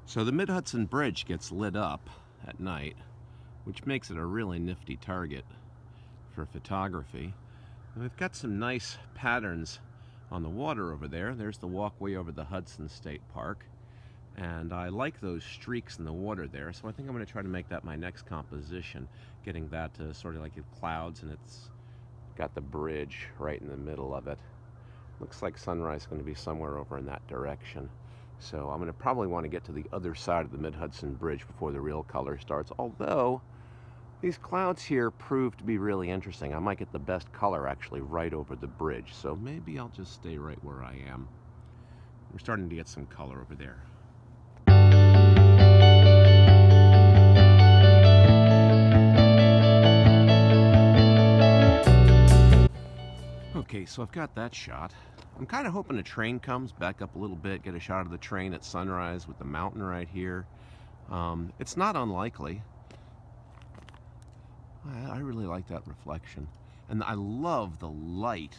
So the Mid-Hudson Bridge gets lit up at night, which makes it a really nifty target for photography. And we've got some nice patterns on the water over there. There's the Walkway Over the Hudson State Park. And I like those streaks in the water there, so I think I'm going to try to make that my next composition, getting that to sort of like clouds, and it's got the bridge right in the middle of it. Looks like sunrise is going to be somewhere over in that direction. So I'm going to probably want to get to the other side of the Mid-Hudson Bridge before the real color starts, although these clouds here prove to be really interesting. I might get the best color actually right over the bridge, so maybe I'll just stay right where I am. We're starting to get some color over there. Okay, so I've got that shot. I'm kind of hoping a train comes, back up a little bit, get a shot of the train at sunrise with the mountain right here. It's not unlikely. I really like that reflection. And I love the light,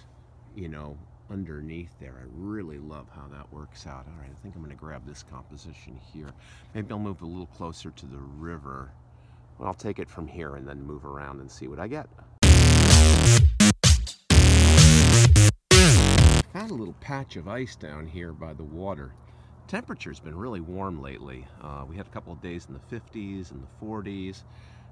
you know, underneath there. I really love how that works out. All right, I think I'm going to grab this composition here. Maybe I'll move a little closer to the river. Well, I'll take it from here and then move around and see what I get. Found a little patch of ice down here by the water. Temperature's been really warm lately. We had a couple of days in the 50s and the 40s,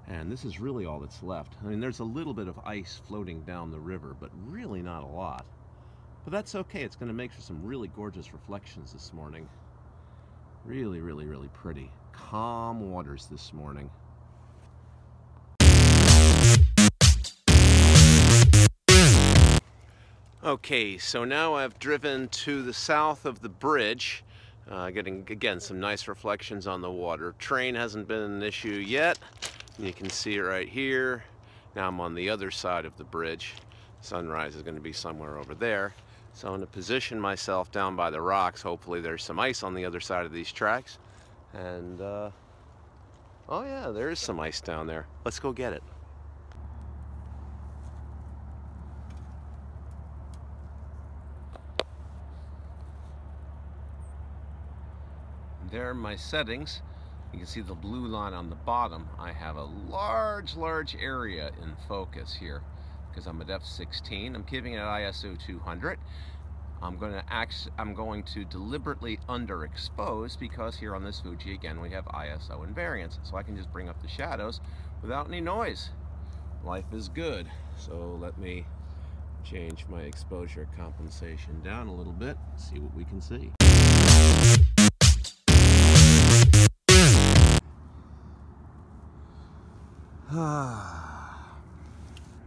and this is really all that's left. I mean, there's a little bit of ice floating down the river, but really not a lot. But that's okay. It's going to make for some really gorgeous reflections this morning. Really, really, really pretty. Calm waters this morning. Okay, so now I've driven to the south of the bridge, getting, again, some nice reflections on the water. Train hasn't been an issue yet. You can see it right here. Now I'm on the other side of the bridge. Sunrise is going to be somewhere over there. So I'm going to position myself down by the rocks. Hopefully there's some ice on the other side of these tracks. And, oh yeah, there is some ice down there. Let's go get it. There are my settings. You can see the blue line on the bottom. I have a large area in focus here because I'm at f/16. I'm keeping it at ISO 200. I'm going to deliberately underexpose because here on this Fuji, again, we have ISO invariance, so I can just bring up the shadows without any noise. Life is good. So let me change my exposure compensation down a little bit, see what we can see.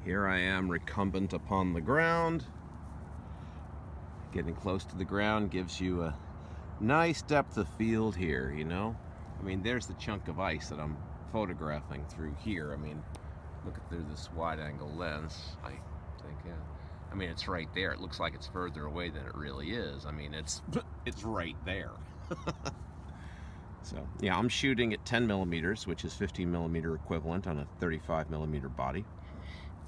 Here I am recumbent upon the ground. Getting close to the ground gives you a nice depth of field here, you know? I mean, there's the chunk of ice that I'm photographing through here. I mean, look at through this wide-angle lens. I think, yeah. I mean, it's right there. It looks like it's further away than it really is. I mean, it's right there. So, yeah, I'm shooting at 10 millimeters, which is 15 millimeter equivalent on a 35 millimeter body.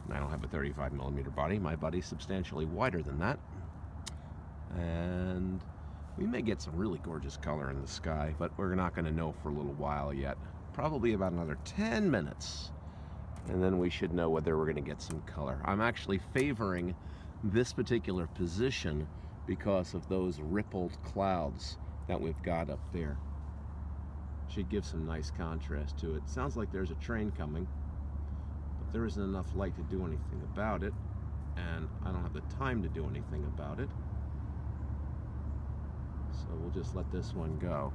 And I don't have a 35 millimeter body. My body's substantially wider than that. And we may get some really gorgeous color in the sky, but we're not going to know for a little while yet. Probably about another 10 minutes. And then we should know whether we're going to get some color. I'm actually favoring this particular position because of those rippled clouds that we've got up there. Should give some nice contrast to it. Sounds like there's a train coming, but there isn't enough light to do anything about it, and I don't have the time to do anything about it. So we'll just let this one go.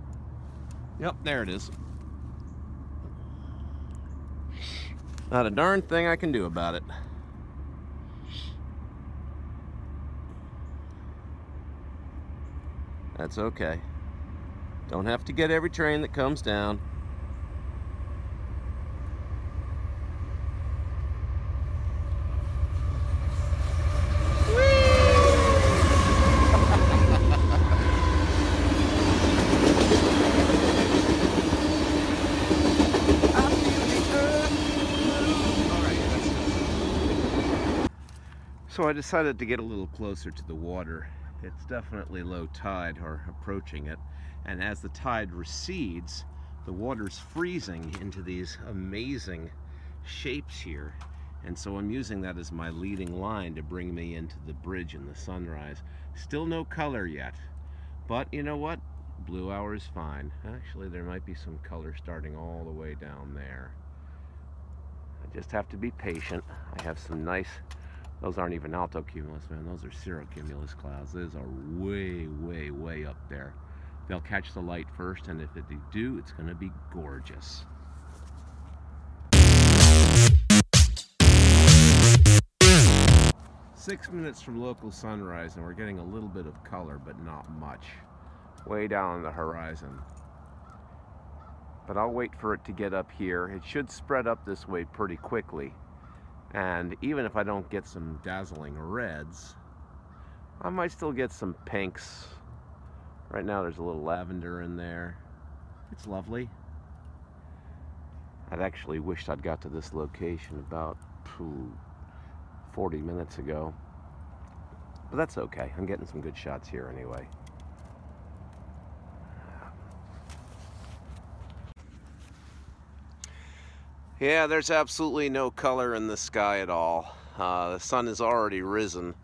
Yep, there it is. Not a darn thing I can do about it. That's okay. Don't have to get every train that comes down. So I decided to get a little closer to the water. It's definitely low tide, or approaching it, and as the tide recedes, the water's freezing into these amazing shapes here, and so I'm using that as my leading line to bring me into the bridge and the sunrise. Still no color yet, but you know what? Blue hour is fine. Actually, there might be some color starting all the way down there. I just have to be patient. I have some nice, those aren't even altocumulus, man. Those are cirrocumulus clouds. Those are way, way, way up there. They'll catch the light first, and if they do, it's going to be gorgeous. Six minutes from local sunrise, and we're getting a little bit of color, but not much. Way down on the horizon. But I'll wait for it to get up here. It should spread up this way pretty quickly. And even if I don't get some dazzling reds, I might still get some pinks. Right now there's a little lavender in there. It's lovely. I'd actually wished I'd got to this location about 40 minutes ago. But that's okay. I'm getting some good shots here anyway. Yeah, there's absolutely no color in the sky at all. The sun has already risen.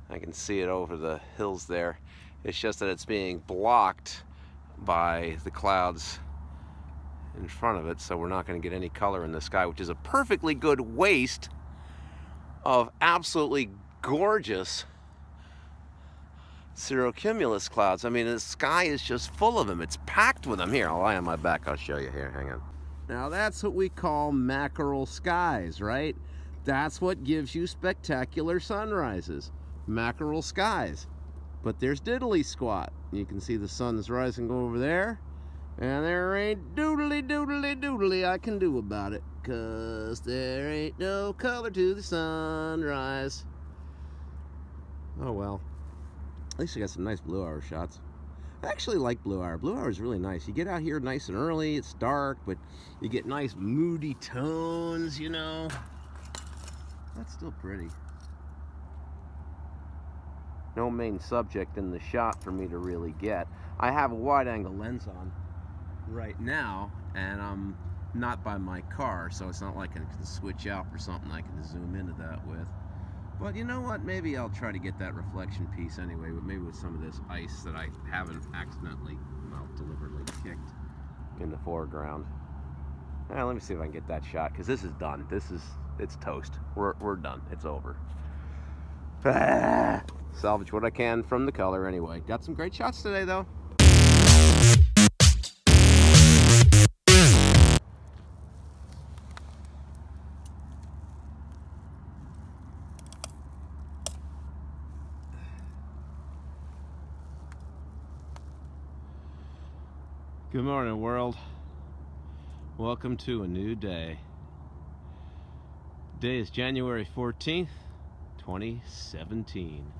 I can see it over the hills there. It's just that it's being blocked by the clouds in front of it, so we're not going to get any color in the sky, which is a perfectly good waste of absolutely gorgeous cirrocumulus clouds. I mean, the sky is just full of them. It's packed with them. Here, I'll lie on my back. I'll show you here. Hang on. Now that's what we call mackerel skies, right? That's what gives you spectacular sunrises. Mackerel skies. But there's diddly squat. You can see the sun's rising over there, and there ain't doodly doodly doodly I can do about it, 'cause there ain't no color to the sunrise. Oh well. At least I got some nice blue hour shots. I actually like blue hour. Blue hour is really nice. You get out here nice and early, it's dark, but you get nice moody tones, you know. That's still pretty. No main subject in the shot for me to really get. I have a wide angle lens on right now, and I'm not by my car, so it's not like I can switch out for something I can zoom into that with. But you know what, maybe I'll try to get that reflection piece anyway, but maybe with some of this ice that I haven't accidentally, well, deliberately kicked in the foreground. Let me see if I can get that shot, because this is done. It's toast. We're done. It's over. Salvage what I can from the color anyway. Got some great shots today, though. Good morning, world. Welcome to a new day. Today is January 14th, 2017.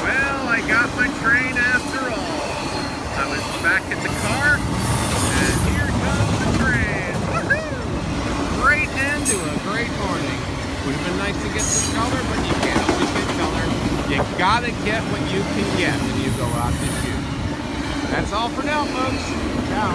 Well, I got my train after all. I was back at the car, and here comes the train. Woohoo! Great end to a great morning. Would have been nice to get some color, but you can't always get color. You gotta get what you can get when you go out to shoot. That's all for now, folks. Ciao.